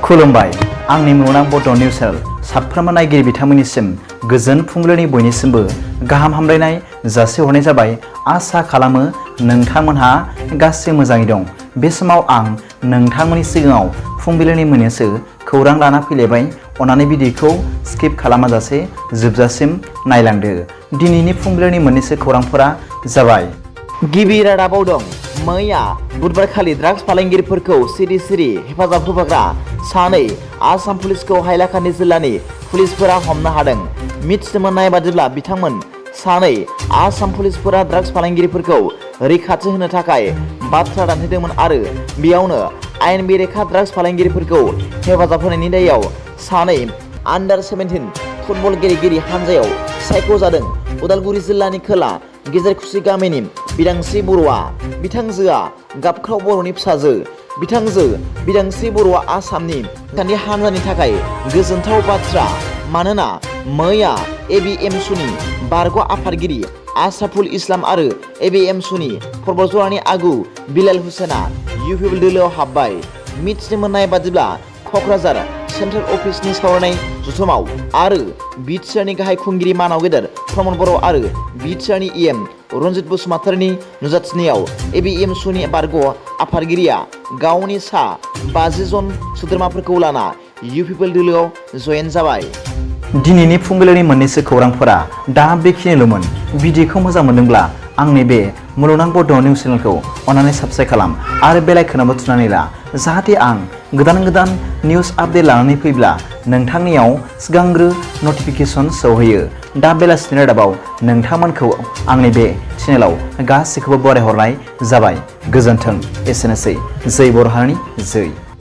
खुलुमबाय आंनि मुलुगनां बड' निउस चेनेल साफ्रोमबो नायगिरि बिथांमोननिसिम गोजोन फुंबिलिनि बयनिसिमबो गाहाम हामलायनाय जासिहरनाय जाबाय। आसा खालामो नोंथांमोनहा गासै मोजाङै दं। बे समाव आं नोंथांमोननि सिगाङाव फुंबिलिनि मोननैसो खौरां लाना फैलायबाय। अन्नानै भिडिअखौ स्किप खालामाजासे जोबजासिम नायलांदो। दिनैनि फुंबिलिनि मोननैसो खौरांफोरा जाबाय। गिबि रादाबाव दं। मैया बुधबारखालि ड्राग्स फालांगिरिफोरखौ सिरि सिरि हेफाजाब होफाग्रा सानै आसाम पुलिसखौ हाइलाकान्दि जिल्लानि पुलिसफोरा हमनो हादों। मिथिनो मोननाय बादिब्ला बिथांमोन सानै आसाम पुलिसफोरा ड्राग्स फालांगिरिफोरखौ रैखाथि होनो थाखाय बाथ्रा दान्थेदोंमोन आरो बेयावनो आयेन बेरेखा ड्राग्स फालांगिरिफोरखौ हेफाजाब होनायनि दायाव सानै आन्डार 17 फुटबल गेलेगिरि हानजायाव सायख'जादों। उदालगुरि जिल्लानि खोला गेजेरखुसि गामिनि बिदांस्रि बर'आ बिथांजोआ गाबख्राव बर'नि फिसाजो। बिदांस्रि बर'आ आसामनि दानि हानजानि थाखाय गोजोनथाव बाथ्रा, मानोना मैया एबिएमसुनि बारग' आफादगिरि आसाफुल इस्लाम आरो एबिएमसुनि फरबजरानि आगु बिलाल हुसेना UPPL दोलोआव हाबबाय। मिथिनो मोननाय बादिब्ला क'क्राझार सेन्ट्रेल अफिसनि सावरायनाय जथुमाव आरो बिटिआरनि गाहाय खुंगिरि मानाव गेदेर प्रमद बर' आरो बिटिआरनि EM रन्जित बसुमतारीनि नुजाथिनायाव एबिएमसुनि बारग' आफादगिरिया गावनि सा 50 जन सोद्रोमाफोरखौ लाना UPPL दोलोआव जयेन जाबाय। दिनैनि फुंबिलिनि मोननैसो खौरांफोरा दा बेखिनिल'मोन। भिडिअखौ मोजां मोनदोंब्ला आंनि बे मुलुगनां बड' निउस चेनेलखौ अन्नानै साबस्क्राइब खालाम आरो बेल आइकनआवबो थुनानै ला, जाहाथे आं गोदान निउस आपडेट लानानै फैब्ला नोंथांनियाव सिगांग्रो नटिफिकेसन सौहैयो। दा बेलासिनि रादाबाव नोंथांमोनखौ आंनि बे चेनेलाव गासैखौबो बरायहरनाय जाबाय। गोजोन्थों। एसेनोसै। जै बर' हारिनि जै।